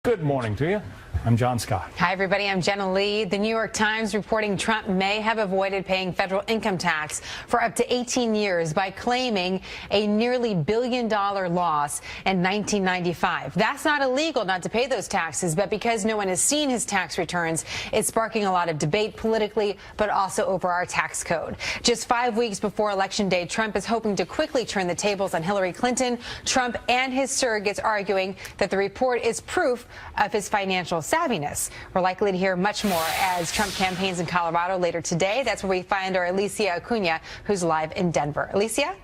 Good morning to you. I'm John Scott. Hi, everybody. I'm Jenna Lee. The New York Times reporting Trump may have avoided paying federal income tax for up to 18 years by claiming a nearly $1 billion loss in 1995. That's not illegal not to pay those taxes, but because no one has seen his tax returns, it's sparking a lot of debate politically, but also over our tax code. Just 5 weeks before Election Day, Trump is hoping to quickly turn the tables on Hillary Clinton. Trump and his surrogates arguing that the report is proof of his financial savviness. We're likely to hear much more as Trump campaigns in Colorado later today. That's where we find our Alicia Acuna, who's live in Denver. Alicia?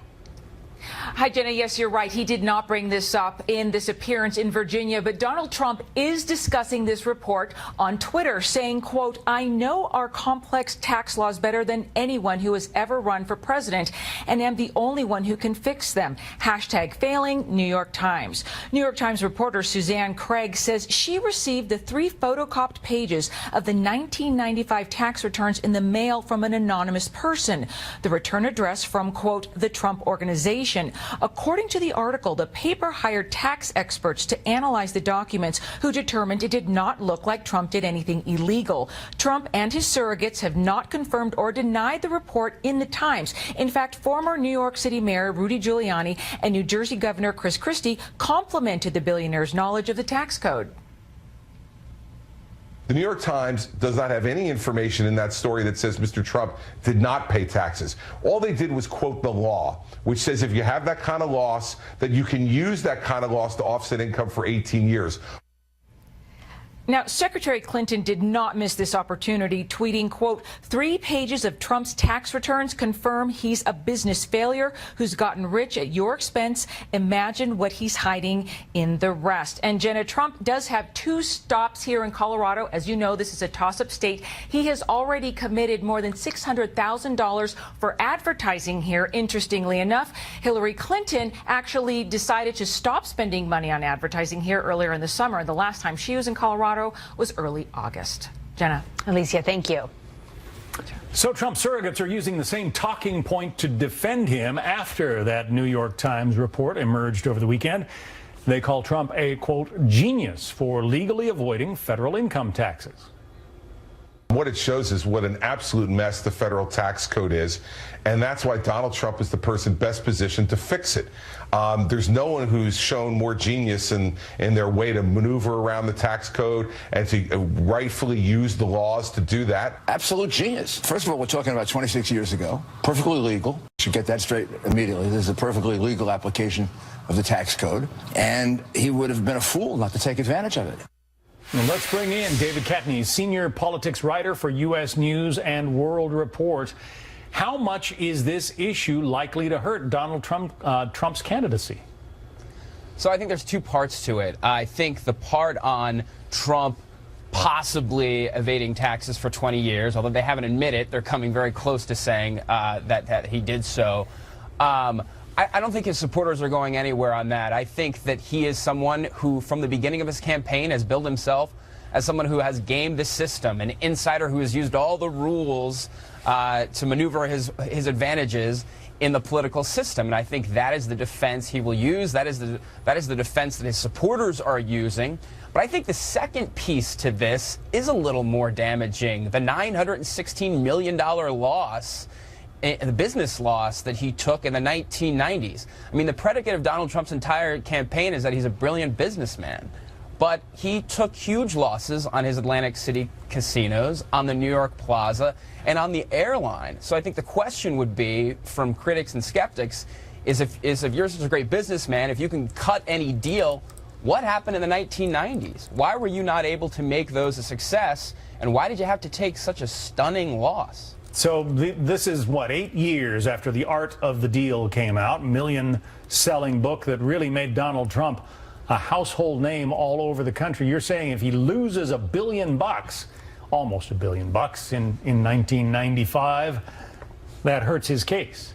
Hi, Jenna. Yes, you're right. He did not bring this up in this appearance in Virginia, but Donald Trump is discussing this report on Twitter, saying, quote, "I know our complex tax laws better than anyone who has ever run for president and am the only one who can fix them. Hashtag failing New York Times." New York Times reporter Suzanne Craig says she received the 3 photocopied pages of the 1995 tax returns in the mail from an anonymous person. The return address from, quote, the Trump Organization. According to the article, the paper hired tax experts to analyze the documents who determined it did not look like Trump did anything illegal. Trump and his surrogates have not confirmed or denied the report in the Times. In fact, former New York City Mayor Rudy Giuliani and New Jersey Governor Chris Christie complimented the billionaire's knowledge of the tax code. The New York Times does not have any information in that story that says Mr. Trump did not pay taxes. All they did was quote the law, which says if you have that kind of loss, that you can use that kind of loss to offset income for 18 years. Now, Secretary Clinton did not miss this opportunity, tweeting, quote, 3 pages of Trump's tax returns confirm he's a business failure who's gotten rich at your expense. Imagine what he's hiding in the rest. And Jenna, Trump does have 2 stops here in Colorado. As you know, this is a toss-up state. He has already committed more than $600,000 for advertising here. Interestingly enough, Hillary Clinton actually decided to stop spending money on advertising here earlier in the summer. The last time she was in Colorado was early August. Jenna. Alicia, thank you. So Trump surrogates are using the same talking point to defend him after that New York Times report emerged over the weekend. They call Trump a, quote, genius for legally avoiding federal income taxes. What it shows is what an absolute mess the federal tax code is, and that's why Donald Trump is the person best positioned to fix it. There's no one who's shown more genius in their way to maneuver around the tax code and to rightfully use the laws to do that. Absolute genius. First of all, we're talking about 26 years ago. Perfectly legal. Should get that straight immediately. This is a perfectly legal application of the tax code, and he would have been a fool not to take advantage of it. Well, let's bring in David Kattni, senior politics writer for U.S. News and World Report. How much is this issue likely to hurt Donald Trump's candidacy? So I think there's 2 parts to it. I think the part on Trump possibly evading taxes for 20 years, although they haven't admitted it, they're coming very close to saying that he did so. I don't think his supporters are going anywhere on that. I think that he is someone who, from the beginning of his campaign, has billed himself as someone who has gamed the system, an insider who has used all the rules to maneuver his advantages in the political system. And I think that is the defense he will use. That is the defense that his supporters are using. But I think the second piece to this is a little more damaging. The $916 million loss, the business loss that he took in the 1990s. I mean, the predicate of Donald Trump's entire campaign is that he's a brilliant businessman. But he took huge losses on his Atlantic City casinos, on the New York Plaza, and on the airline. So I think the question would be, from critics and skeptics, is if you're such a great businessman, if you can cut any deal, what happened in the 1990s? Why were you not able to make those a success? And why did you have to take such a stunning loss? So this is, what, 8 years after The Art of the Deal came out, million-selling book that really made Donald Trump a household name all over the country. You're saying if he loses $1 billion, almost $1 billion in 1995, that hurts his case.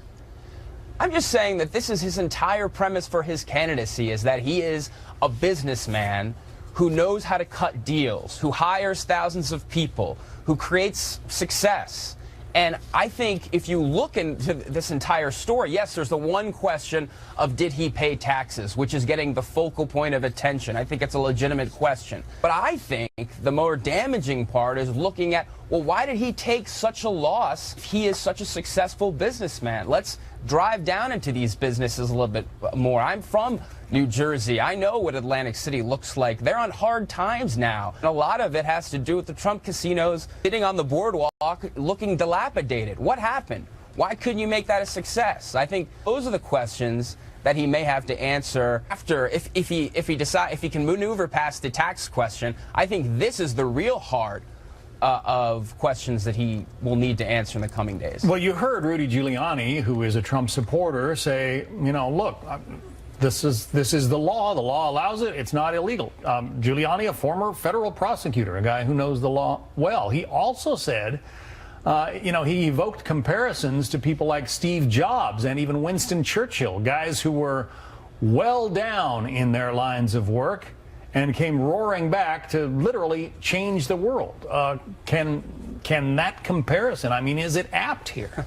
I'm just saying that this is his entire premise for his candidacy, is that he is a businessman who knows how to cut deals, who hires thousands of people, who creates success. And I think if you look into this entire story, yes, there's the one question of did he pay taxes, which is getting the focal point of attention. I think it's a legitimate question. But I think the more damaging part is looking at, well, why did he take such a loss if he is such a successful businessman? Let's drive down into these businesses a little bit more. I'm from New Jersey. I know what Atlantic City looks like. They're on hard times now. And a lot of it has to do with the Trump casinos sitting on the boardwalk looking dilapidated. What happened? Why couldn't you make that a success? I think those are the questions that he may have to answer after if he can maneuver past the tax question. I think this is the real heart of questions that he will need to answer in the coming days. Well, you heard Rudy Giuliani, who is a Trump supporter, say, you know, look, this is the law. The law allows it. It's not illegal. Giuliani, a former federal prosecutor, a guy who knows the law well. He also said, you know, he evoked comparisons to people like Steve Jobs and even Winston Churchill, guys who were well down in their lines of work and came roaring back to literally change the world. Can that comparison, I mean, is it apt here?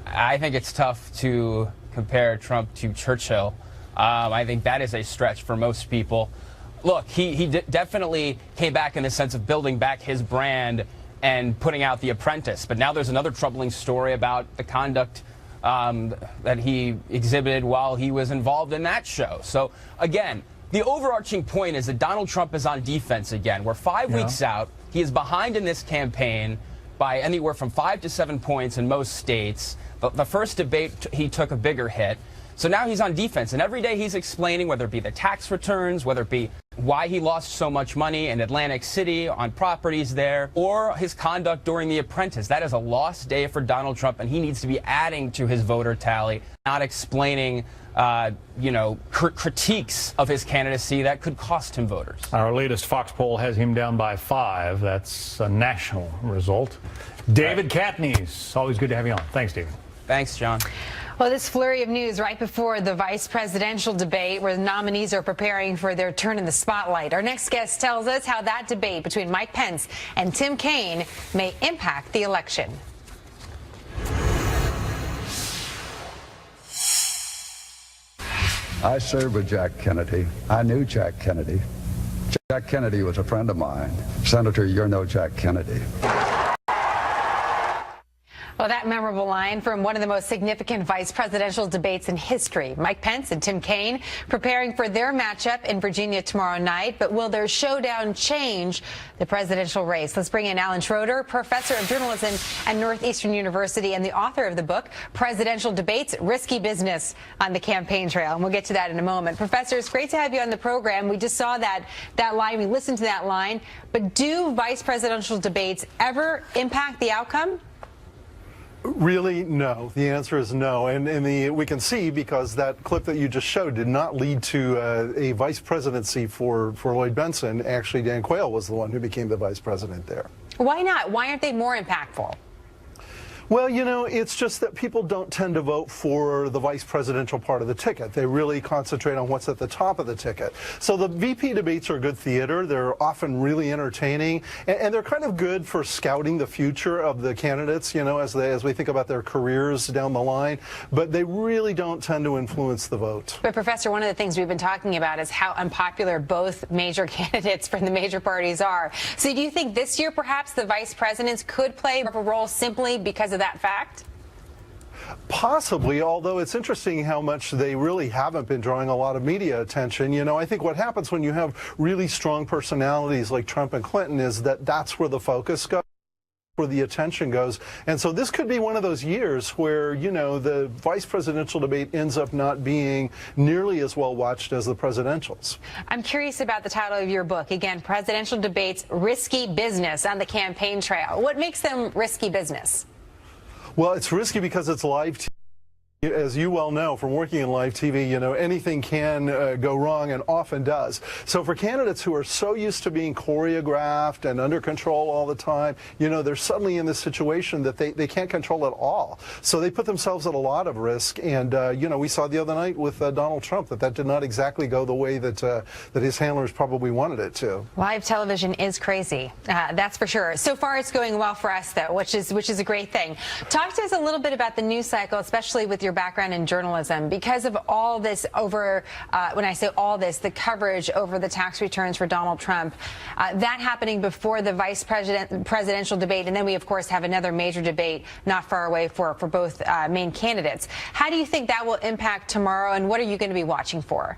I think it's tough to compare Trump to Churchill. I think that is a stretch for most people. Look, he definitely came back in the sense of building back his brand and putting out The Apprentice. But now there's another troubling story about the conduct that he exhibited while he was involved in that show. So, again, the overarching point is that Donald Trump is on defense again. We're 5 weeks out. He is behind in this campaign by anywhere from 5 to 7 points in most states. The first debate, he took a bigger hit. So now he's on defense, and every day he's explaining, whether it be the tax returns, whether it be why he lost so much money in Atlantic City on properties there, or his conduct during The Apprentice. That is a lost day for Donald Trump, and he needs to be adding to his voter tally, not explaining, you know, critiques of his candidacy that could cost him voters. Our latest Fox poll has him down by 5. That's a national result. David Catanese, always good to have you on. Thanks, David. Thanks, John. Well, this flurry of news right before the vice presidential debate where the nominees are preparing for their turn in the spotlight. Our next guest tells us how that debate between Mike Pence and Tim Kaine may impact the election. I served with Jack Kennedy. I knew Jack Kennedy. Jack Kennedy was a friend of mine. Senator, you're no Jack Kennedy. Well, that memorable line from one of the most significant vice presidential debates in history. Mike Pence and Tim Kaine preparing for their matchup in Virginia tomorrow night. But will their showdown change the presidential race? Let's bring in Alan Schroeder, professor of journalism at Northeastern University and the author of the book, Presidential Debates, Risky Business on the Campaign Trail. And we'll get to that in a moment. Professor, it's great to have you on the program. We just saw that line. We listened to that line. But do vice presidential debates ever impact the outcome? Really, no. The answer is no. And we can see, because that clip that you just showed did not lead to a vice presidency for Lloyd Bentsen. Actually, Dan Quayle was the one who became the vice president there. Why not? Why aren't they more impactful? Well, you know, it's just that people don't tend to vote for the vice presidential part of the ticket. They really concentrate on what's at the top of the ticket. So the VP debates are good theater. They're often really entertaining, and they're kind of good for scouting the future of the candidates, you know, as we think about their careers down the line. But they really don't tend to influence the vote. But, Professor, one of the things we've been talking about is how unpopular both major candidates from the major parties are. So do you think this year perhaps the vice presidents could play a role simply because of that fact? Possibly, although it's interesting how much they really haven't been drawing a lot of media attention. You know, I think what happens when you have really strong personalities like Trump and Clinton is that that's where the focus goes, where the attention goes. And so this could be one of those years where, you know, the vice presidential debate ends up not being nearly as well watched as the presidentials. I'm curious about the title of your book. Again, Presidential Debates, Risky Business on the Campaign Trail. What makes them risky business? Well, it's risky because it's live TV. As you well know from working in live TV, anything can go wrong and often does. So for candidates who are so used to being choreographed and under control all the time, they're suddenly in this situation that they can't control at all. So they put themselves at a lot of risk. And, we saw the other night with Donald Trump that did not exactly go the way that his handlers probably wanted it to. Live television is crazy. That's for sure. So far, it's going well for us, though, which is a great thing. Talk to us a little bit about the news cycle, especially with your background in journalism, because of all this when I say all this, the coverage over the tax returns for Donald Trump, that happening before the presidential debate, and then we of course have another major debate not far away for both main candidates. How do you think that will impact tomorrow, and what are you going to be watching for?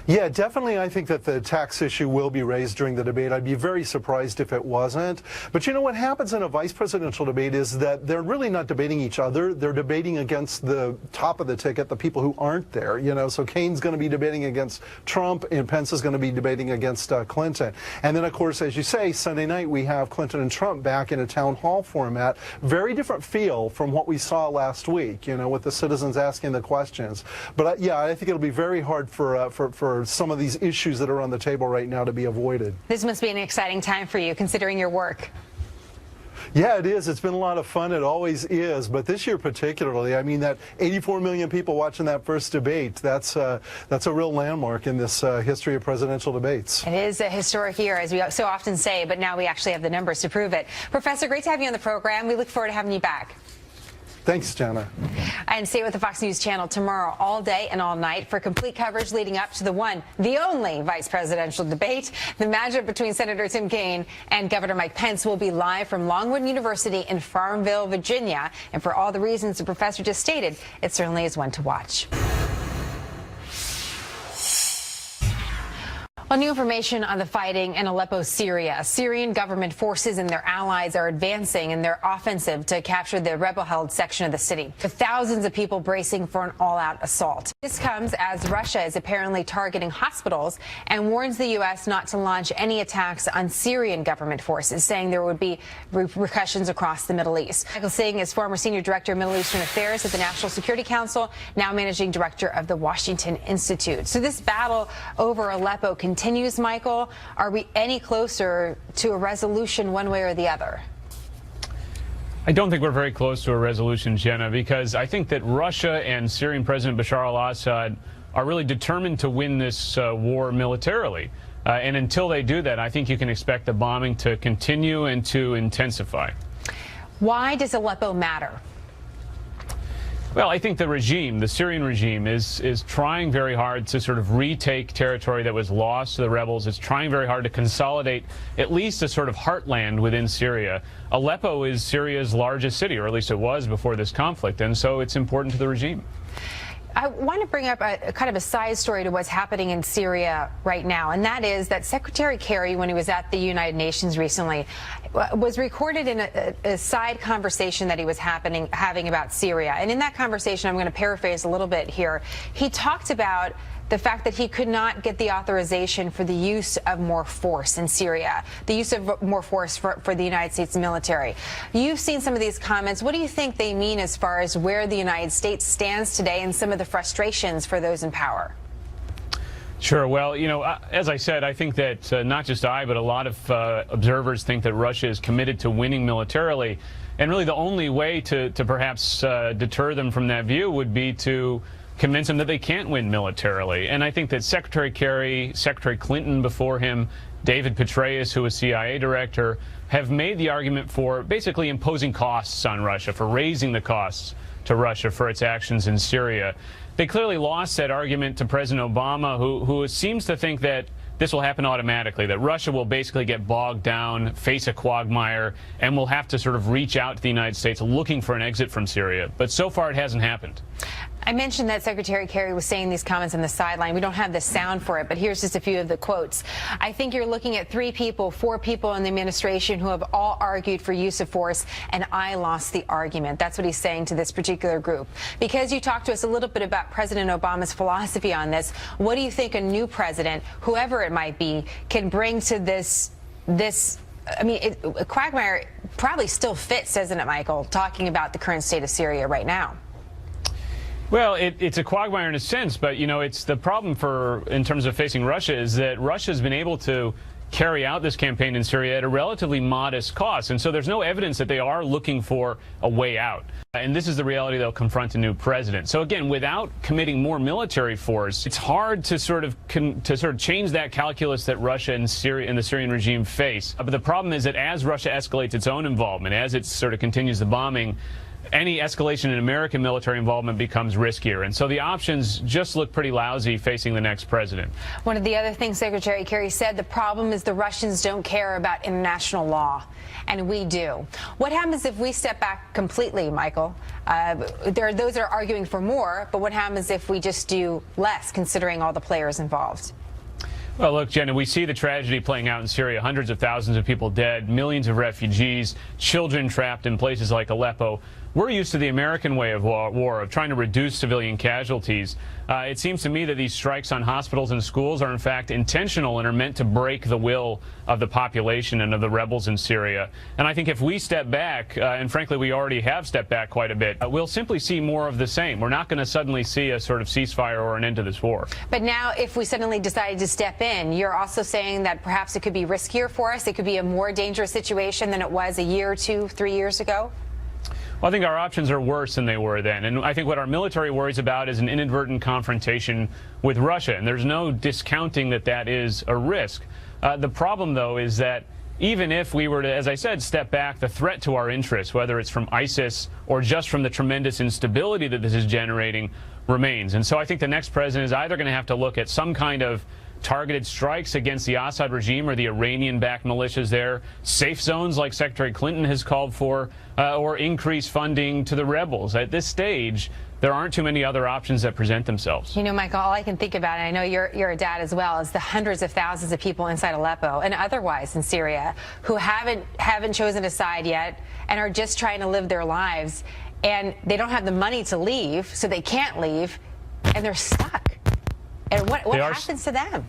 Yeah, definitely. I think that the tax issue will be raised during the debate. I'd be very surprised if it wasn't. But what happens in a vice presidential debate is that they're really not debating each other. They're debating against the top of the ticket, the people who aren't there. So Kane's going to be debating against Trump, and Pence is going to be debating against Clinton. And then, of course, as you say, Sunday night we have Clinton and Trump back in a town hall format. Very different feel from what we saw last week, with the citizens asking the questions. But yeah, I think it'll be very hard for some of these issues that are on the table right now to be avoided. This must be an exciting time for you, considering your work. Yeah, it is. It's been a lot of fun. It always is. But this year particularly, I mean, that 84 million people watching that first debate, that's a real landmark in this history of presidential debates. It is a historic year, as we so often say, but now we actually have the numbers to prove it. Professor, great to have you on the program. We look forward to having you back. Thanks, Jana. And stay with the Fox News Channel tomorrow all day and all night for complete coverage leading up to the one, the only vice presidential debate. The matchup between Senator Tim Kaine and Governor Mike Pence will be live from Longwood University in Farmville, Virginia. And for all the reasons the professor just stated, it certainly is one to watch. Well, new information on the fighting in Aleppo, Syria. Syrian government forces and their allies are advancing in their offensive to capture the rebel-held section of the city, with thousands of people bracing for an all-out assault. This comes as Russia is apparently targeting hospitals and warns the U.S. not to launch any attacks on Syrian government forces, saying there would be repercussions across the Middle East. Michael Singh is former senior director of Middle Eastern Affairs at the National Security Council, now managing director of the Washington Institute. So this battle over Aleppo continues, Michael. Are we any closer to a resolution one way or the other? I don't think we're very close to a resolution, Jenna, because I think that Russia and Syrian President Bashar al-Assad are really determined to win this war militarily. And until they do that, I think you can expect the bombing to continue and to intensify. Why does Aleppo matter? Well, I think the regime, the Syrian regime, is trying very hard to sort of retake territory that was lost to the rebels. It's trying very hard to consolidate at least a sort of heartland within Syria. Aleppo is Syria's largest city, or at least it was before this conflict, and so it's important to the regime. I want to bring up a kind of a side story to what's happening in Syria right now, and that is that Secretary Kerry, when he was at the United Nations recently, was recorded in a side conversation that he was having about Syria. And in that conversation, I'm going to paraphrase a little bit here, he talked about the fact that he could not get the authorization for the use of more force in Syria, the use of more force for the United States military. You've seen some of these comments. What do you think they mean as far as where the United States stands today and some of the frustrations for those in power? Sure. Well, as I said, I think that not just I, but a lot of observers think that Russia is committed to winning militarily. And really the only way to perhaps deter them from that view would be to convince them that they can't win militarily. And I think that Secretary Kerry, Secretary Clinton before him, David Petraeus, who was CIA director, have made the argument for basically imposing costs on Russia, for raising the costs to Russia for its actions in Syria. They clearly lost that argument to President Obama, who seems to think that this will happen automatically, that Russia will basically get bogged down, face a quagmire, and will have to sort of reach out to the United States looking for an exit from Syria. But so far it hasn't happened. I mentioned that Secretary Kerry was saying these comments on the sideline. We don't have the sound for it, but here's just a few of the quotes. I think you're looking at 4 people in the administration who have all argued for use of force, and I lost the argument. That's what he's saying to this particular group. Because you talked to us a little bit about President Obama's philosophy on this, what do you think a new president, whoever it might be, can bring to this I mean, quagmire probably still fits, doesn't it, Michael, talking about the current state of Syria right now? Well, it's a quagmire in a sense, but, you know, it's the problem in terms of facing Russia is that Russia's been able to carry out this campaign in Syria at a relatively modest cost. And so there's no evidence that they are looking for a way out. And this is the reality they'll confront a new president. So again, without committing more military force, it's hard to sort of change that calculus that Russia and the Syrian regime face. But the problem is that as Russia escalates its own involvement, as it sort of continues the bombing, any escalation in American military involvement becomes riskier. And so the options just look pretty lousy facing the next president. One of the other things Secretary Kerry said, the problem is the Russians don't care about international law, and we do. What happens if we step back completely, Michael? There are those that are arguing for more, but what happens if we just do less, considering all the players involved? Well, look, Jenna, we see the tragedy playing out in Syria. Hundreds of thousands of people dead, millions of refugees, children trapped in places like Aleppo. We're used to the American way of war, of trying to reduce civilian casualties. It seems to me that these strikes on hospitals and schools are in fact intentional and are meant to break the will of the population and of the rebels in Syria. And I think if we step back, and frankly we already have stepped back quite a bit, we'll simply see more of the same. We're not going to suddenly see a sort of ceasefire or an end to this war. But now if we suddenly decided to step in, you're also saying that perhaps it could be riskier for us? It could be a more dangerous situation than it was a year, 2, 3 years ago? Well, I think our options are worse than they were then. And I think what our military worries about is an inadvertent confrontation with Russia. And there's no discounting that that is a risk. The problem, though, is that even if we were to, as I said, step back, the threat to our interests, whether it's from ISIS or just from the tremendous instability that this is generating, remains. And so I think the next president is either going to have to look at some kind of targeted strikes against the Assad regime or the Iranian-backed militias there, safe zones like Secretary Clinton has called for, or increase funding to the rebels. At this stage, there aren't too many other options that present themselves. You know, Michael, all I can think about, and I know you're a dad as well, is the hundreds of thousands of people inside Aleppo and otherwise in Syria who haven't chosen a side yet and are just trying to live their lives, and they don't have the money to leave, so they can't leave, and they're stuck. And what happens to them?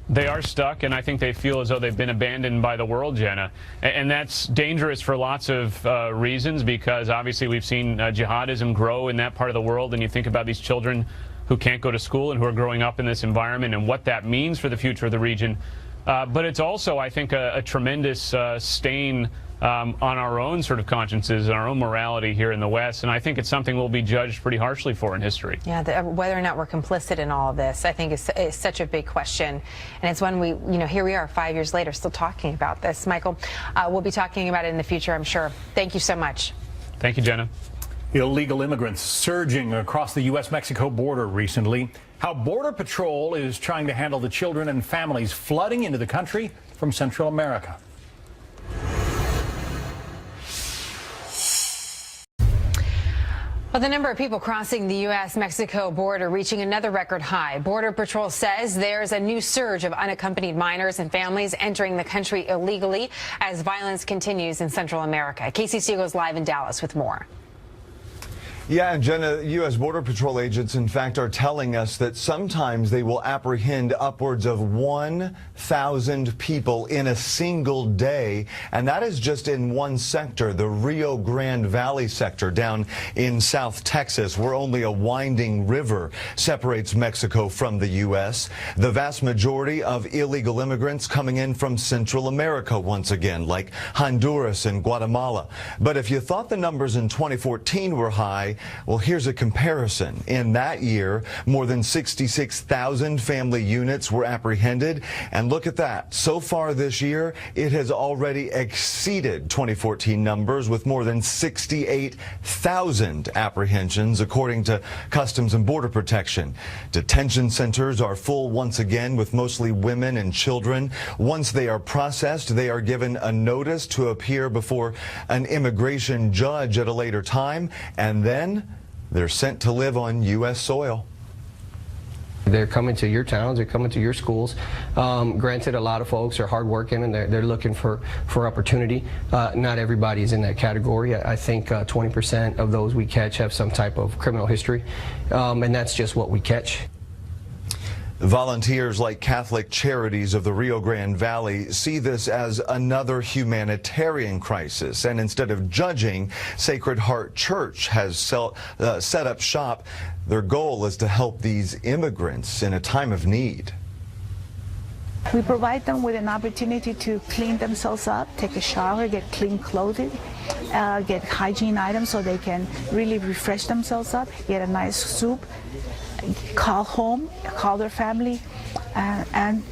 They are stuck, and I think they feel as though they've been abandoned by the world, Jenna. And that's dangerous for lots of reasons, because obviously we've seen jihadism grow in that part of the world, and you think about these children who can't go to school and who are growing up in this environment and what that means for the future of the region. But it's also, I think, a tremendous stain on our own sort of consciences and our own morality here in the West, and I think it's something we'll be judged pretty harshly for in history. Yeah, whether or not we're complicit in all of this, I think is such a big question, and it's one here we are 5 years later still talking about this. Michael, we'll be talking about it in the future, I'm sure. Thank you so much. Thank you, Jenna. Illegal immigrants surging across the U.S.-Mexico border recently. How Border Patrol is trying to handle the children and families flooding into the country from Central America. Well, the number of people crossing the U.S.-Mexico border reaching another record high. Border Patrol says there's a new surge of unaccompanied minors and families entering the country illegally as violence continues in Central America. Casey Stiegel's live in Dallas with more. Yeah, and Jenna, U.S. Border Patrol agents, in fact, are telling us that sometimes they will apprehend upwards of 1,000 people in a single day, and that is just in one sector, the Rio Grande Valley sector down in South Texas, where only a winding river separates Mexico from the U.S. The vast majority of illegal immigrants coming in from Central America once again, like Honduras and Guatemala. But if you thought the numbers in 2014 were high, well, here's a comparison. In that year, more than 66,000 family units were apprehended. And look at that. So far this year, it has already exceeded 2014 numbers with more than 68,000 apprehensions, according to Customs and Border Protection. Detention centers are full once again with mostly women and children. Once they are processed, they are given a notice to appear before an immigration judge at a later time, and then they're sent to live on U.S. soil. They're coming to your towns, they're coming to your schools. Granted, a lot of folks are hardworking and they're looking for opportunity. Not everybody is in that category. I think 20% of those we catch have some type of criminal history, and that's just what we catch. Volunteers like Catholic Charities of the Rio Grande Valley see this as another humanitarian crisis, and instead of judging, Sacred Heart Church has set up shop Their goal is to help these immigrants in a time of need. We provide them with an opportunity to clean themselves up, take a shower, get clean clothing, get hygiene items so they can really refresh themselves up, get a nice soup, call home, call their family, and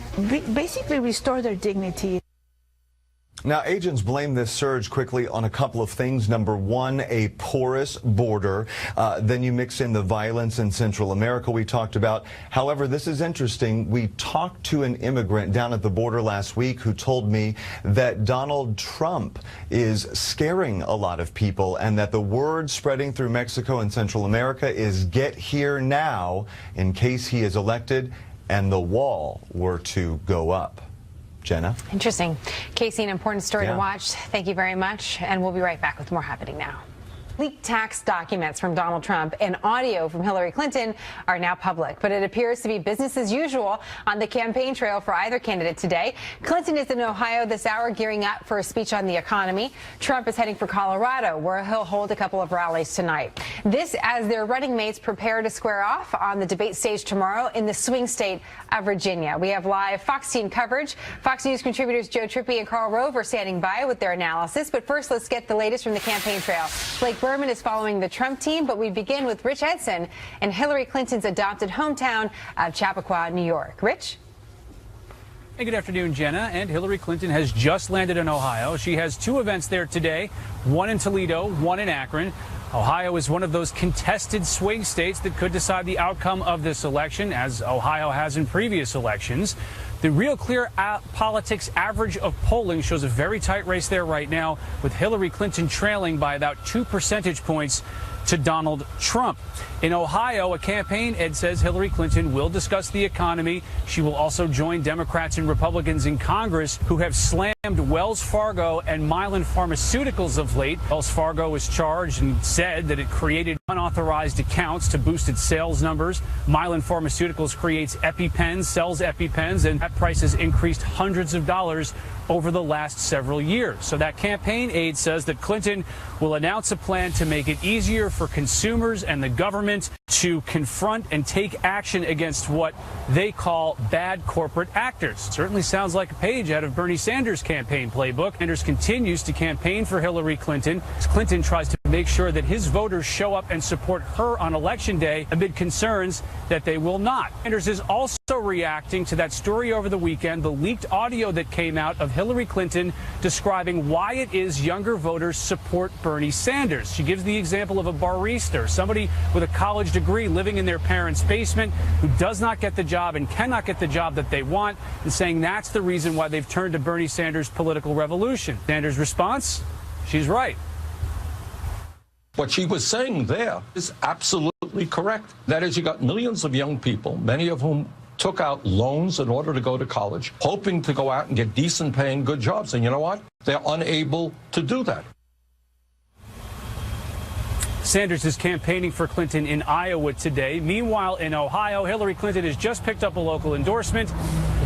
basically restore their dignity. Now, agents blame this surge quickly on a couple of things. Number one, a porous border. Then you mix in the violence in Central America we talked about. However, this is interesting. We talked to an immigrant down at the border last week who told me that Donald Trump is scaring a lot of people and that the word spreading through Mexico and Central America is get here now in case he is elected and the wall were to go up. Jenna? Interesting. Casey, an important story to watch. Thank you very much. And we'll be right back with more happening now. Leaked tax documents from Donald Trump and audio from Hillary Clinton are now public, but it appears to be business as usual on the campaign trail for either candidate today. Clinton is in Ohio this hour gearing up for a speech on the economy. Trump is heading for Colorado, where he'll hold a couple of rallies tonight. This as their running mates prepare to square off on the debate stage tomorrow in the swing state of Virginia. We have live Fox team coverage. Fox News contributors Joe Trippi and Karl Rove are standing by with their analysis. But first, let's get the latest from the campaign trail. Blake Berman is following the Trump team, but we begin with Rich Edson in Hillary Clinton's adopted hometown of Chappaqua, New York. Rich? Hey, good afternoon, Jenna. And Hillary Clinton has just landed in Ohio. She has two events there today, one in Toledo, one in Akron. Ohio is one of those contested swing states that could decide the outcome of this election, as Ohio has in previous elections. The Real Clear Politics average of polling shows a very tight race there right now, with Hillary Clinton trailing by about 2 percentage points to Donald Trump. In Ohio, a campaign ad says Hillary Clinton will discuss the economy. She will also join Democrats and Republicans in Congress who have slammed Wells Fargo and Mylan Pharmaceuticals of late. Wells Fargo was charged and said that it created unauthorized accounts to boost its sales numbers. Mylan Pharmaceuticals creates EpiPens, sells EpiPens, and that price has increased hundreds of dollars over the last several years. So that campaign aide says that Clinton will announce a plan to make it easier for consumers and the government to confront and take action against what they call bad corporate actors. Certainly sounds like a page out of Bernie Sanders' campaign playbook. Sanders continues to campaign for Hillary Clinton as Clinton tries to make sure that his voters show up and support her on Election Day amid concerns that they will not. Sanders is also reacting to that story over the weekend, the leaked audio that came out of Hillary Clinton describing why it is younger voters support Bernie Sanders. She gives the example of a barista or somebody with a college degree living in their parents' basement who does not get the job and cannot get the job that they want, and saying that's the reason why they've turned to Bernie Sanders' political revolution. Sanders' response? She's right. What she was saying there is absolutely correct. That is, you got millions of young people, many of whom took out loans in order to go to college, hoping to go out and get decent paying good jobs. And you know what? They're unable to do that. Sanders is campaigning for Clinton in Iowa today. Meanwhile, in Ohio, Hillary Clinton has just picked up a local endorsement,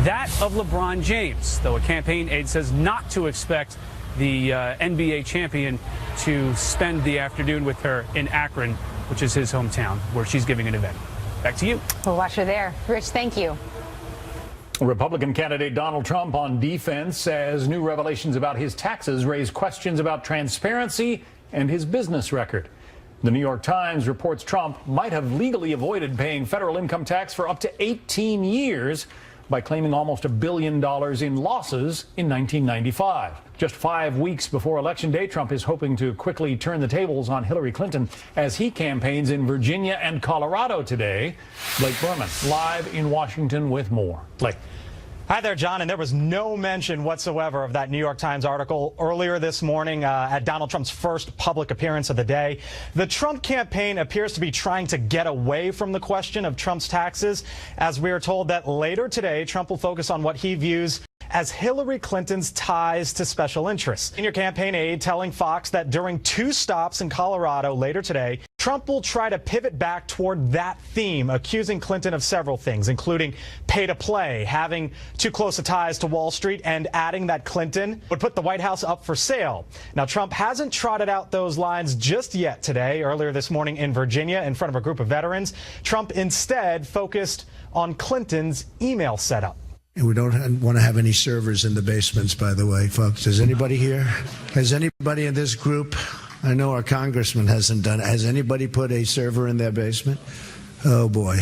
that of LeBron James, though a campaign aide says not to expect the NBA champion to spend the afternoon with her in Akron, which is his hometown, where she's giving an event. Back to you. We'll watch her there. Rich, thank you. Republican candidate Donald Trump on defense says new revelations about his taxes raise questions about transparency and his business record. The New York Times reports Trump might have legally avoided paying federal income tax for up to 18 years by claiming almost $1 billion in losses in 1995. Just 5 weeks before Election Day, Trump is hoping to quickly turn the tables on Hillary Clinton as he campaigns in Virginia and Colorado today. Blake Berman, live in Washington with more. Blake. Hi there, John. And there was no mention whatsoever of that New York Times article earlier this morning at Donald Trump's first public appearance of the day. The Trump campaign appears to be trying to get away from the question of Trump's taxes, as we are told that later today, Trump will focus on what he views as Hillary Clinton's ties to special interests. Senior campaign aide telling Fox that during 2 stops in Colorado later today, Trump will try to pivot back toward that theme, accusing Clinton of several things, including pay to play, having too close a ties to Wall Street, and adding that Clinton would put the White House up for sale. Now, Trump hasn't trotted out those lines just yet today. Earlier this morning in Virginia, in front of a group of veterans, Trump instead focused on Clinton's email setup. We don't want to have any servers in the basements, by the way, folks. Is anybody here? Has anybody in this group? I know our congressman hasn't done it. Has anybody put a server in their basement? Oh, boy.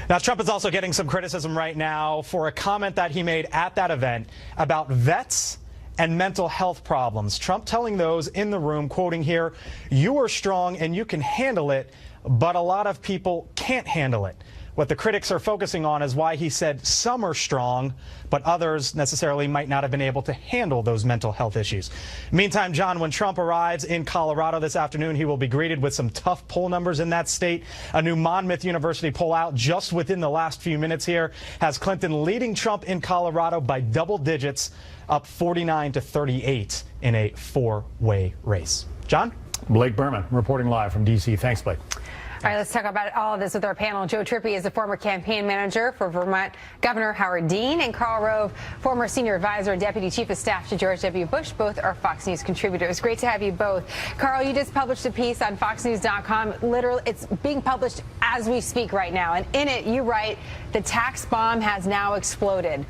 Now, Trump is also getting some criticism right now for a comment that he made at that event about vets and mental health problems. Trump telling those in the room, quoting here, "You are strong and you can handle it, but a lot of people can't handle it." What the critics are focusing on is why he said some are strong, but others necessarily might not have been able to handle those mental health issues. Meantime, John, when Trump arrives in Colorado this afternoon, he will be greeted with some tough poll numbers in that state. A new Monmouth University poll out just within the last few minutes here has Clinton leading Trump in Colorado by double digits, up 49 to 38 in a 4-way race. John? Blake Berman reporting live from D.C. Thanks, Blake. All right, let's talk about all of this with our panel. Joe Trippi is a former campaign manager for Vermont Governor Howard Dean, and Karl Rove, former senior advisor and deputy chief of staff to George W. Bush. Both are Fox News contributors. Great to have you both. Karl, you just published a piece on FoxNews.com. Literally, it's being published as we speak right now. And in it, you write, the tax bomb has now exploded.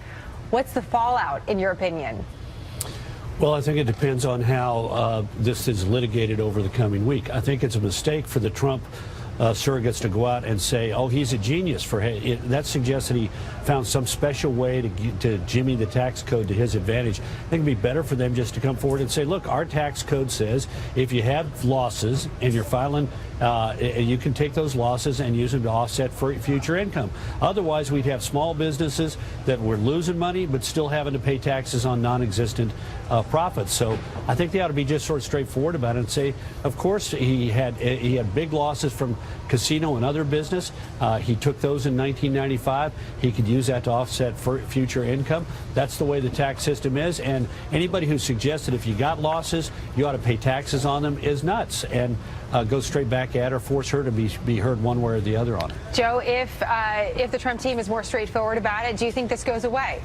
What's the fallout, in your opinion? Well, I think it depends on how this is litigated over the coming week. I think it's a mistake for the Trump surrogates to go out and say, oh, he's a genius. That suggests that he found some special way to jimmy the tax code to his advantage. I think it'd be better for them just to come forward and say, look, our tax code says if you have losses and you're filing, you can take those losses and use them to offset for future income. Otherwise, we'd have small businesses that were losing money but still having to pay taxes on non-existent profits. So I think they ought to be just sort of straightforward about it and say, of course, he had big losses from casino and other business. He took those in 1995. He could use that to offset for future income. That's the way the tax system is. And anybody who suggests that if you got losses, you ought to pay taxes on them is nuts. And go straight back at her, force her to be heard one way or the other on it. Joe, if the Trump team is more straightforward about it, do you think this goes away?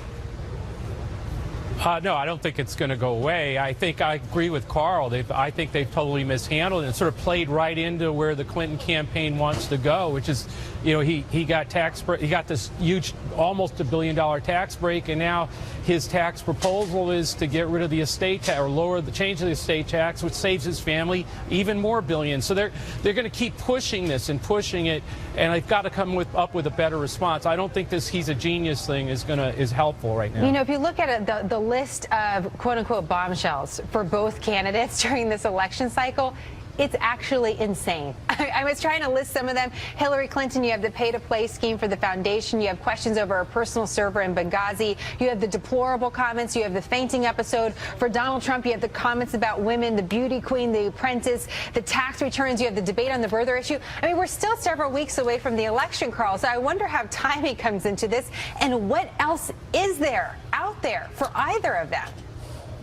No, I don't think it's going to go away. I think I agree with Karl. I think they've totally mishandled it and sort of played right into where the Clinton campaign wants to go, which is, you know, he got this huge, almost $1 billion tax break, and now his tax proposal is to get rid of the estate tax or change the estate tax, which saves his family even more billions. So they're going to keep pushing this and pushing it, and they've got to come up with a better response. I don't think this "he's a genius" thing is helpful right now. You know, if you look at it, the list of quote-unquote bombshells for both candidates during this election cycle, it's actually insane. I was trying to list some of them. Hillary Clinton, you have the pay-to-play scheme for the foundation. You have questions over a personal server in Benghazi. You have the deplorable comments. You have the fainting episode. For Donald Trump, you have the comments about women, the beauty queen, the apprentice, the tax returns. You have the debate on the birther issue. I mean, we're still several weeks away from the election, Karl, so I wonder how timing comes into this and what else is there out there for either of them.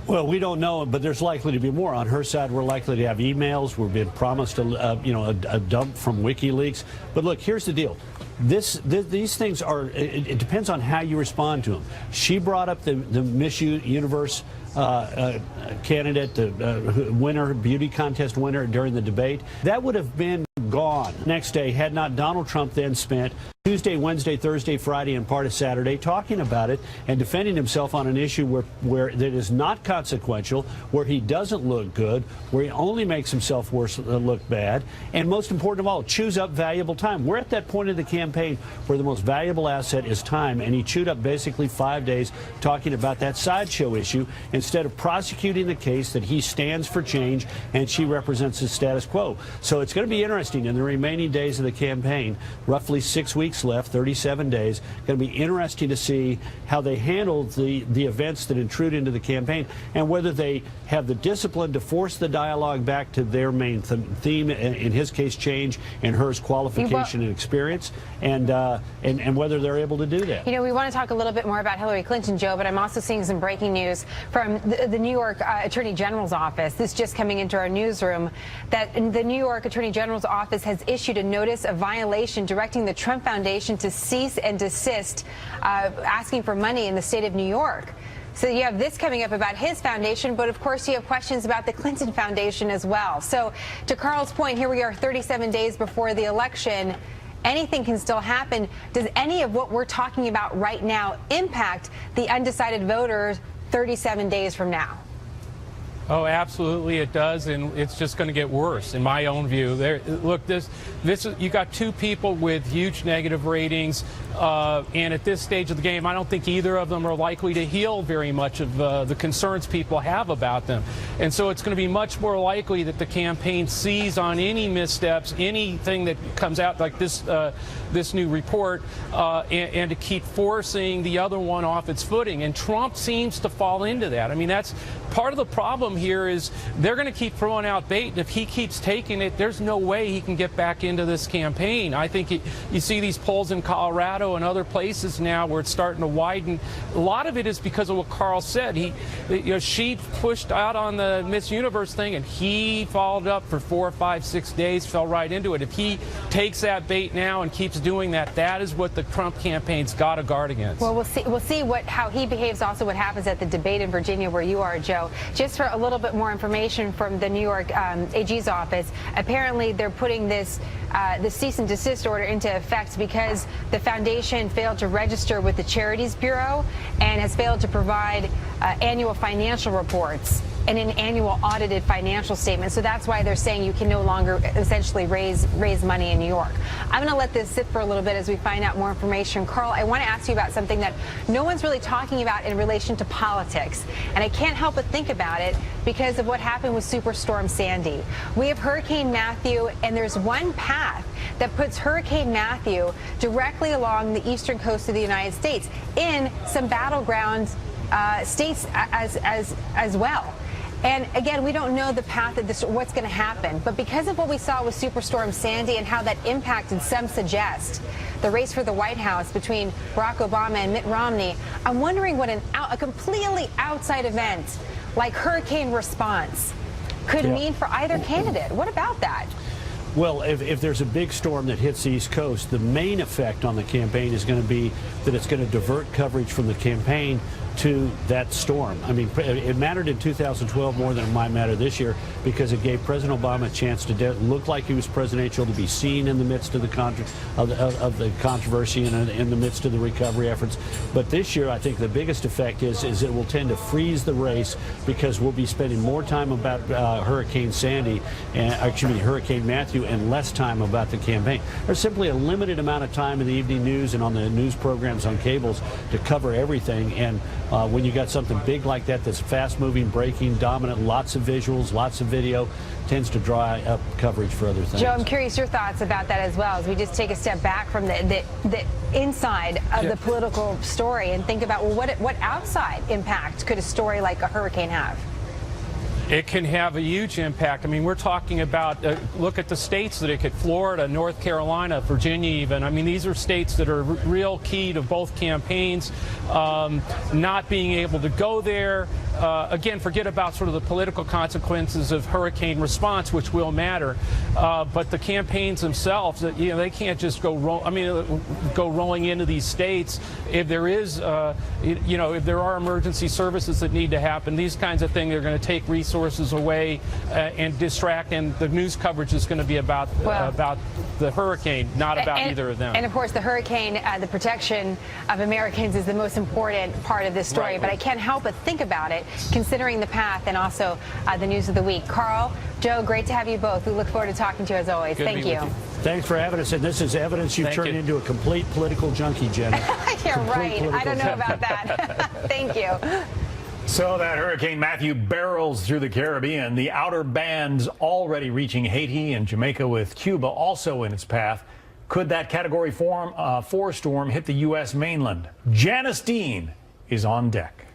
Well, we don't know, but there's likely to be more. On her side, we're likely to have emails. We're being promised a dump from WikiLeaks. But look, here's the deal. These things are, it depends on how you respond to them. She brought up the Miss Universe candidate, the winner, beauty contest winner during the debate. That would have been gone next day had not Donald Trump then spent Tuesday, Wednesday, Thursday, Friday, and part of Saturday talking about it and defending himself on an issue where that is not consequential, where he doesn't look good, where he only makes himself look bad, and most important of all, chews up valuable time. We're at that point in the campaign where the most valuable asset is time, and he chewed up basically 5 days talking about that sideshow issue instead of prosecuting the case that he stands for change and she represents the status quo. So it's going to be interesting in the remaining days of the campaign, roughly 6 weeks weeks left, 37 days. Going to be interesting to see how they handle the events that intrude into the campaign and whether they have the discipline to force the dialogue back to their main theme, in his case, change, and hers, qualification and experience, and whether they're able to do that. You know, we want to talk a little bit more about Hillary Clinton, Joe, but I'm also seeing some breaking news from the New York Attorney General's office. This just coming into our newsroom, that the New York Attorney General's office has issued a notice of violation directing the Trump Foundation to cease and desist asking for money in the state of New York. So you have this coming up about his foundation, but of course you have questions about the Clinton Foundation as well. So to Carl's point, here we are 37 days before the election. Anything can still happen. Does any of what we're talking about right now impact the undecided voters 37 days from now? Oh, absolutely it does, and it's just going to get worse, in my own view. Look, you got two people with huge negative ratings, and at this stage of the game, I don't think either of them are likely to heal very much of the concerns people have about them. And so it's going to be much more likely that the campaign sees on any missteps, anything that comes out like this new report, and to keep forcing the other one off its footing. And Trump seems to fall into that. I mean, that's part of the problem here is they're going to keep throwing out bait, and if he keeps taking it, there's no way he can get back into this campaign. I think you see these polls in Colorado and other places now where it's starting to widen. A lot of it is because of what Carl said. She pushed out on the Miss Universe thing, and he followed up for 4, 5, 6 days, fell right into it. If he takes that bait now and keeps doing that, that is what the Trump campaign's got to guard against. Well, we'll see how he behaves, also what happens at the debate in Virginia where you are, Joe. Just for a little bit more information from the New York AG's office, apparently they're putting this the cease and desist order into effect because the foundation failed to register with the Charities Bureau and has failed to provide annual financial reports and an annual audited financial statement. So that's why they're saying you can no longer essentially raise money in New York. I'm going to let this sit for a little bit as we find out more information. Carl, I want to ask you about something that no one's really talking about in relation to politics. And I can't help but think about it because of what happened with Superstorm Sandy. We have Hurricane Matthew, and there's one path that puts Hurricane Matthew directly along the eastern coast of the United States in some battleground states as well. And again, we don't know the path of this, what's going to happen. But because of what we saw with Superstorm Sandy and how that impacted, some suggest, the race for the White House between Barack Obama and Mitt Romney, I'm wondering what a completely outside event like hurricane response could mean for either candidate. What about that? Well, if there's a big storm that hits the East Coast, the main effect on the campaign is going to be that it's going to divert coverage from the campaign to that storm. I mean, it mattered in 2012 more than it might matter this year because it gave President Obama a chance to look like he was presidential, to be seen in the midst of the controversy and in the midst of the recovery efforts. But this year, I think the biggest effect is it will tend to freeze the race because we'll be spending more time about Hurricane Matthew and less time about the campaign. There's simply a limited amount of time in the evening news and on the news programs on cables to cover everything. And when you got something big like that that's fast-moving, breaking, dominant, lots of visuals, lots of video, tends to dry up coverage for other things. Joe, I'm curious your thoughts about that as well, as we just take a step back from the inside of the political story and think about, well, what outside impact could a story like a hurricane have? It can have a huge impact. I mean, we're talking about, look at the states that it could, Florida, North Carolina, Virginia even. I mean, these are states that are real key to both campaigns. Not being able to go there, again, forget about sort of the political consequences of hurricane response, which will matter. But the campaigns themselves, they can't just go rolling into these states. If there is, if there are emergency services that need to happen, these kinds of things are going to take resources away and distract, and the news coverage is going to be about the hurricane, not about either of them. And of course, the hurricane, the protection of Americans is the most important part of this story. Right. But I can't help but think about it, considering the path and also the news of the week. Carl, Joe, great to have you both. We look forward to talking to you as always. Thank you. Thanks for having us. And this is evidence you've turned into a complete political junkie, Jenna. You're right. I don't know about that. Thank you. So that Hurricane Matthew barrels through the Caribbean. The outer bands already reaching Haiti and Jamaica, with Cuba also in its path. Could that Category 4 storm hit the U.S. mainland? Janice Dean is on deck.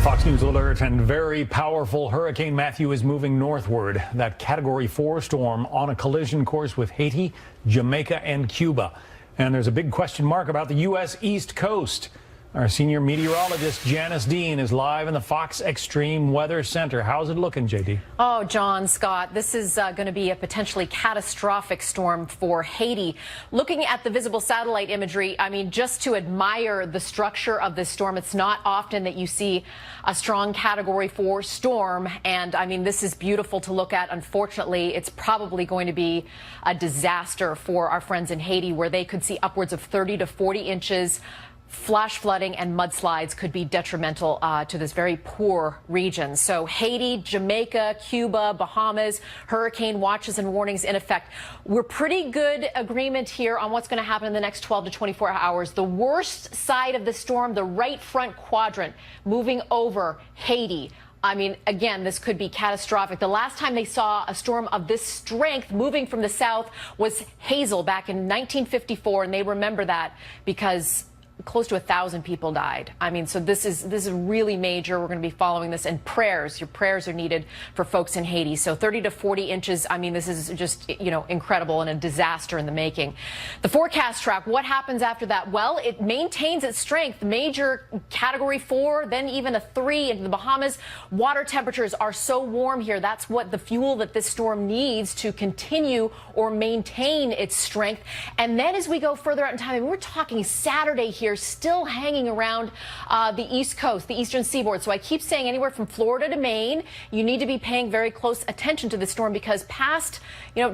Fox News alert, and very powerful Hurricane Matthew is moving northward. That Category 4 storm on a collision course with Haiti, Jamaica, and Cuba. And there's a big question mark about the U.S. East Coast. Our senior meteorologist, Janice Dean, is live in the Fox Extreme Weather Center. How's it looking, JD? Oh, John, Scott, this is going to be a potentially catastrophic storm for Haiti. Looking at the visible satellite imagery, I mean, just to admire the structure of this storm, it's not often that you see a strong Category 4 storm. And I mean, this is beautiful to look at. Unfortunately, it's probably going to be a disaster for our friends in Haiti, where they could see upwards of 30 to 40 inches. Flash flooding and mudslides could be detrimental to this very poor region. So Haiti, Jamaica, Cuba, Bahamas, hurricane watches and warnings in effect. We're pretty good agreement here on what's going to happen in the next 12 to 24 hours. The worst side of the storm, the right front quadrant, moving over Haiti. I mean, again, this could be catastrophic. The last time they saw a storm of this strength moving from the south was Hazel back in 1954, and they remember that because close to 1,000 people died. I mean, so this is really major. We're going to be following this, and your prayers are needed for folks in Haiti. So 30 to 40 inches. I mean, this is just, incredible and a disaster in the making. The forecast track, what happens after that? Well, it maintains its strength. Major Category 4, then even a 3 into the Bahamas. Water temperatures are so warm here. That's what the fuel that this storm needs to continue or maintain its strength. And then as we go further out in time, we're talking Saturday here, still hanging around the East Coast, the eastern seaboard. So I keep saying anywhere from Florida to Maine, you need to be paying very close attention to the storm, because past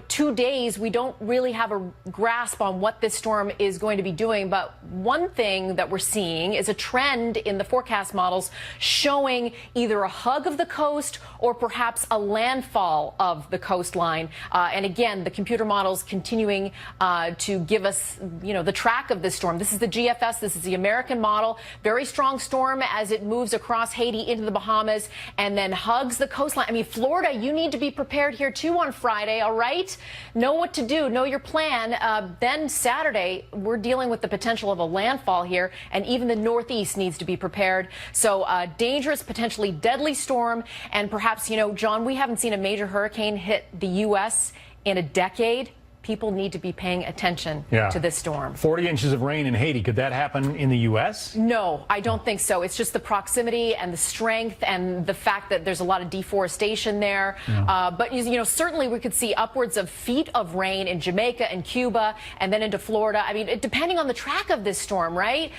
2 days, we don't really have a grasp on what this storm is going to be doing. But one thing that we're seeing is a trend in the forecast models showing either a hug of the coast or perhaps a landfall of the coastline. And again, the computer models continuing to give us, the track of this storm. This is the GFS. This is the American model. Very strong storm as it moves across Haiti into the Bahamas and then hugs the coastline. I mean, Florida, you need to be prepared here too on Friday, all right? Know what to do. Know your plan. Then Saturday, we're dealing with the potential of a landfall here, and even the Northeast needs to be prepared. So dangerous, potentially deadly storm. And perhaps, John, we haven't seen a major hurricane hit the U.S. in a decade. People need to be paying attention to this storm. 40 inches of rain in Haiti. Could that happen in the U.S.? No, I don't think so. It's just the proximity and the strength and the fact that there's a lot of deforestation there. But, certainly we could see upwards of feet of rain in Jamaica and Cuba and then into Florida. I mean, depending on the track of this storm, right?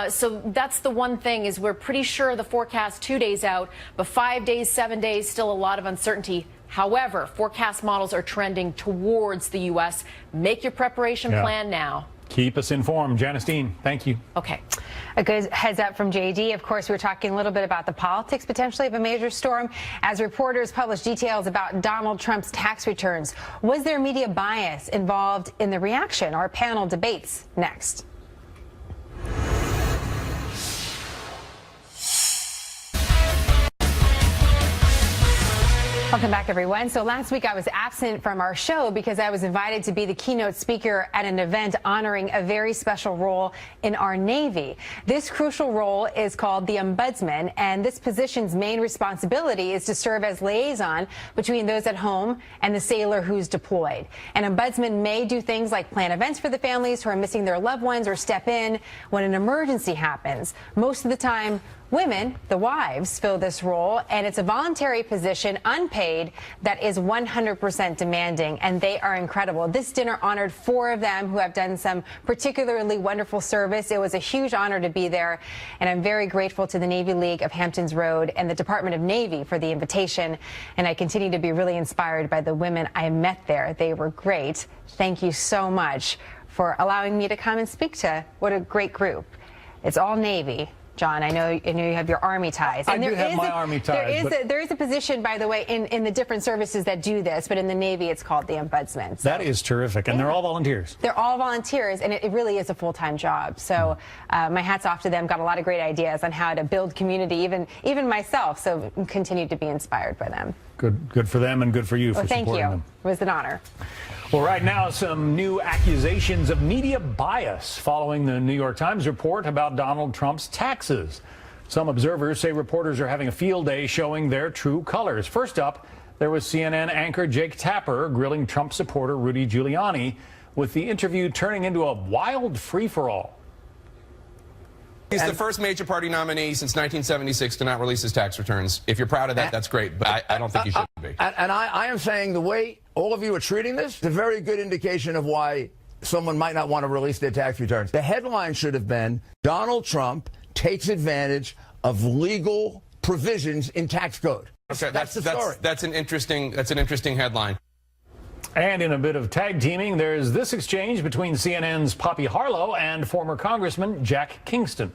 So that's the one thing, is we're pretty sure the forecast 2 days out, but 5 days, 7 days, still a lot of uncertainty. However, forecast models are trending towards the U.S. Make your preparation plan now. Keep us informed. Janice Dean, thank you. Okay. A good heads up from JD. Of course, we were talking a little bit about the politics potentially of a major storm as reporters published details about Donald Trump's tax returns. Was there media bias involved in the reaction? Our panel debates next. Welcome back, everyone. So last week I was absent from our show because I was invited to be the keynote speaker at an event honoring a very special role in our Navy. This crucial role is called the Ombudsman, and this position's main responsibility is to serve as liaison between those at home and the sailor who's deployed. An ombudsman may do things like plan events for the families who are missing their loved ones or step in when an emergency happens. Most of the time, women, the wives, fill this role, and it's a voluntary position, unpaid, that is 100% demanding, and they are incredible. This dinner honored 4 of them who have done some particularly wonderful service. It was a huge honor to be there, and I'm very grateful to the Navy League of Hamptons Road and the Department of Navy for the invitation, and I continue to be really inspired by the women I met there. They were great. Thank you so much for allowing me to come and speak to what a great group. It's all Navy. John. I know you have your Army ties. I do have my Army ties. There is a position, by the way, in the different services that do this, but in the Navy it's called the Ombudsman. So. That is terrific, and they're all volunteers. They're all volunteers, and it really is a full-time job. So my hat's off to them. Got a lot of great ideas on how to build community, even myself. So continue to be inspired by them. Good for them, and good for you for supporting them. Thank you. It was an honor. Well, right now, some new accusations of media bias following the New York Times report about Donald Trump's taxes. Some observers say reporters are having a field day showing their true colors. First up, there was CNN anchor Jake Tapper grilling Trump supporter Rudy Giuliani, with the interview turning into a wild free-for-all. He's the first major party nominee since 1976 to not release his tax returns. If you're proud of that, that's great, but I don't think you should be. And I am saying the way all of you are treating this is a very good indication of why someone might not want to release their tax returns. The headline should have been, Donald Trump takes advantage of legal provisions in tax code. Okay, that's the story. That's an interesting headline. And in a bit of tag teaming, there's this exchange between CNN's Poppy Harlow and former Congressman Jack Kingston.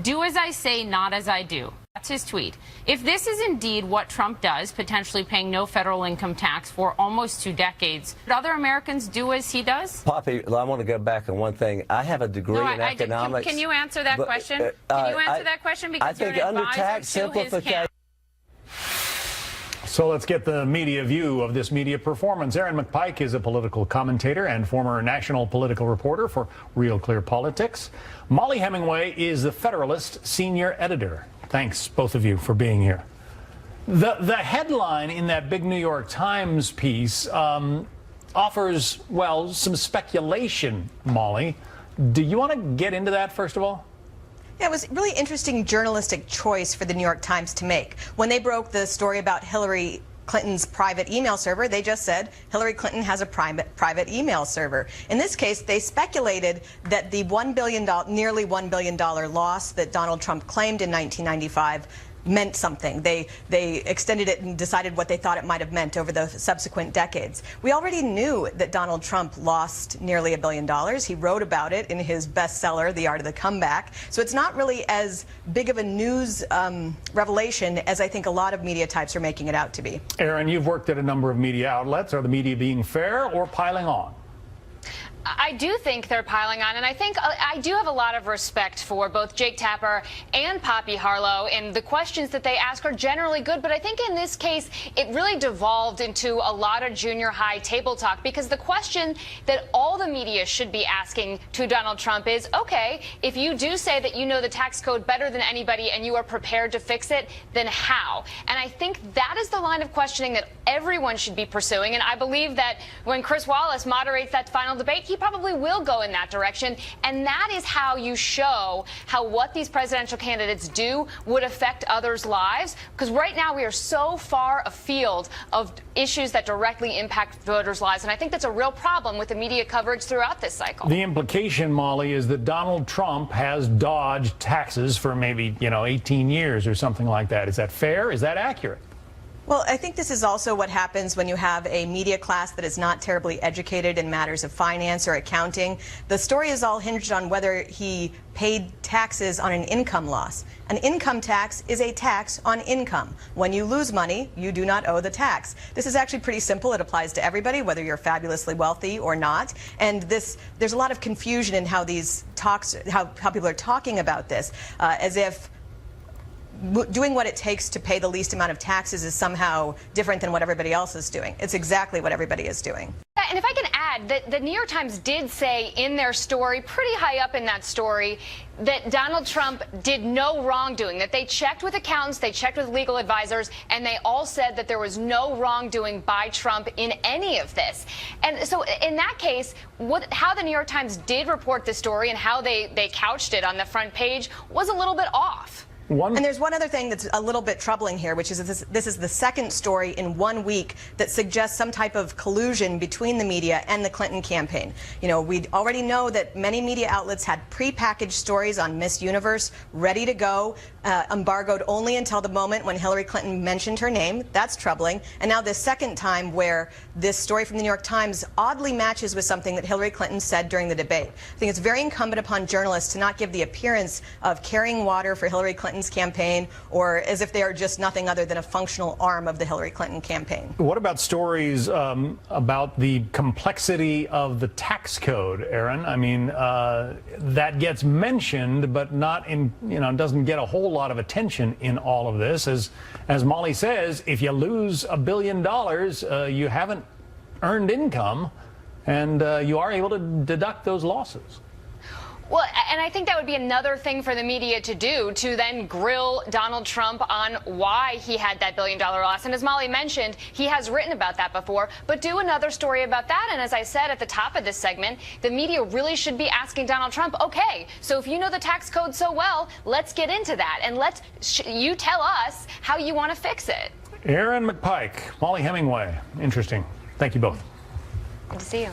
Do as I say, not as I do. That's his tweet. If this is indeed what Trump does, potentially paying no federal income tax for almost 2 decades, would other Americans do as he does? Poppy, I want to go back on one thing. I have a degree in economics. Can you answer that question? Can you answer that question? Because I think you're an under advisor tax to his simplification. campaign. So let's get the media view of this media performance. Aaron McPike is a political commentator and former national political reporter for Real Clear Politics. Molly Hemingway is the Federalist senior editor. Thanks, both of you, for being here. The headline in that big New York Times piece offers, well, some speculation, Molly. Do you want to get into that, first of all? Yeah, it was a really interesting journalistic choice for the New York Times to make. When they broke the story about Hillary Clinton's private email server, they just said Hillary Clinton has a private email server. In this case, they speculated that the nearly $1 billion loss that Donald Trump claimed in 1995 meant something. They extended it and decided what they thought it might have meant over the subsequent decades. We already knew that Donald Trump lost nearly $1 billion. He wrote about it in his bestseller, The Art of the Comeback. So it's not really as big of a news revelation as I think a lot of media types are making it out to be. Aaron, you've worked at a number of media outlets. Are the media being fair or piling on? I do think they're piling on, and I think I do have a lot of respect for both Jake Tapper and Poppy Harlow, and the questions that they ask are generally good, but I think in this case it really devolved into a lot of junior high table talk, because the question that all the media should be asking to Donald Trump is, okay, if you do say that you know the tax code better than anybody and you are prepared to fix it, then how? And I think that is the line of questioning that everyone should be pursuing, and I believe that when Chris Wallace moderates that final debate, he probably will go in that direction, and that is how you show how what these presidential candidates do would affect others' lives, because right now we are so far afield of issues that directly impact voters' lives, and I think that's a real problem with the media coverage throughout this cycle. The implication, Molly, is that Donald Trump has dodged taxes for maybe, 18 years or something like that. Is that fair? Is that accurate? Well, I think this is also what happens when you have a media class that is not terribly educated in matters of finance or accounting. The story is all hinged on whether he paid taxes on an income loss. An income tax is a tax on income. When you lose money, you do not owe the tax. This is actually pretty simple. It applies to everybody, whether you're fabulously wealthy or not. And there's a lot of confusion in how these talks, how people are talking about this, as if doing what it takes to pay the least amount of taxes is somehow different than what everybody else is doing. It's exactly what everybody is doing. And if I can add, that the New York Times did say in their story, pretty high up in that story, that Donald Trump did no wrongdoing, that they checked with accountants, they checked with legal advisors, and they all said that there was no wrongdoing by Trump in any of this. And so in that case, how the New York Times did report the story and how they couched it on the front page was a little bit off. And there's one other thing that's a little bit troubling here, which is this is the second story in 1 week that suggests some type of collusion between the media and the Clinton campaign. You know, we already know that many media outlets had prepackaged stories on Miss Universe ready to go, embargoed only until the moment when Hillary Clinton mentioned her name. That's troubling. And now this second time where this story from the New York Times oddly matches with something that Hillary Clinton said during the debate. I think it's very incumbent upon journalists to not give the appearance of carrying water for Hillary Clinton's campaign, or as if they are just nothing other than a functional arm of the Hillary Clinton campaign. What about stories about the complexity of the tax code, Aaron? I mean, that gets mentioned, but not in, you know, doesn't get a whole lot of attention in all of this. As Molly says, if you lose $1 billion, you haven't earned income, and you are able to deduct those losses. Well, and I think that would be another thing for the media to do, to then grill Donald Trump on why he had that $1 billion loss. And as Molly mentioned, he has written about that before, but do another story about that. And as I said at the top of this segment, the media really should be asking Donald Trump, okay, so if you know the tax code so well, let's get into that. And you tell us how you want to fix it. Aaron McPike, Molly Hemingway. Interesting. Thank you both. Good to see you.